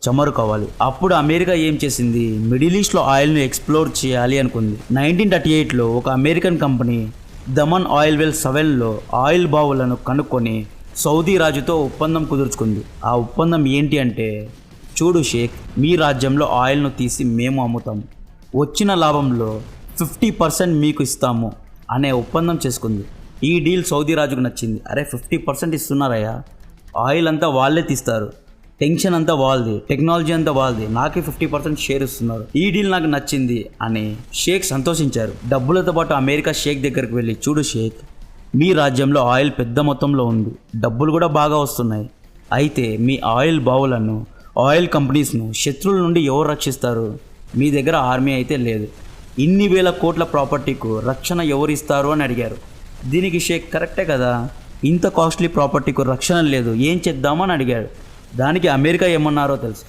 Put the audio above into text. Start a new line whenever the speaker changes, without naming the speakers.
చమురు కావాలి. అప్పుడు అమెరికా ఏం చేసింది, మిడిల్ ఈస్ట్లో ఆయిల్ను ఎక్స్ప్లోర్ చేయాలి అనుకుంది. 1938లో ఒక American company Dammam oil well 7లో ఆయిల్ బావులను కనుక్కొని సౌదీ రాజుతో ఒప్పందం కుదుర్చుకుంది. ఆ ఒప్పందం ఏంటి అంటే, చూడు షేక్, మీ రాజ్యంలో ఆయిల్ను తీసి మేము అమ్ముతాము, వచ్చిన లాభంలో 50% మీకు ఇస్తాము అనే ఒప్పందం చేసుకుంది. ఈ డీల్ సౌదీ రాజుకు నచ్చింది. అరే 50% ఇస్తున్నారయ్యా, ఆయిల్ అంతా వాళ్ళే తీస్తారు, టెన్షన్ అంతా వాళ్ళది, టెక్నాలజీ అంతా వాళ్ళది, నాకే 50% షేర్ ఇస్తున్నారు, ఈ డీల్ నాకు నచ్చింది అని షేక్ సంతోషించారు. డబ్బులతో పాటు అమెరికా షేక్ దగ్గరికి వెళ్ళి, చూడు షేక్, మీ రాజ్యంలో ఆయిల్ పెద్ద మొత్తంలో ఉంది, డబ్బులు కూడా బాగా వస్తున్నాయి, అయితే మీ ఆయిల్ బావులను, ఆయిల్ కంపెనీస్ను శత్రువుల నుండి ఎవరు రక్షిస్తారు? మీ దగ్గర ఆర్మీ అయితే లేదు, ఇన్ని వేల కోట్ల ప్రాపర్టీకు రక్షణ ఎవరు ఇస్తారు అని అడిగారు. దీనికి షేక్ కరెక్టే కదా, ఇంత కాస్ట్లీ ప్రాపర్టీకు రక్షణ లేదు, ఏం చేద్దామని అడిగాడు. దానికి అమెరికా ఏమన్నారో తెలుసు.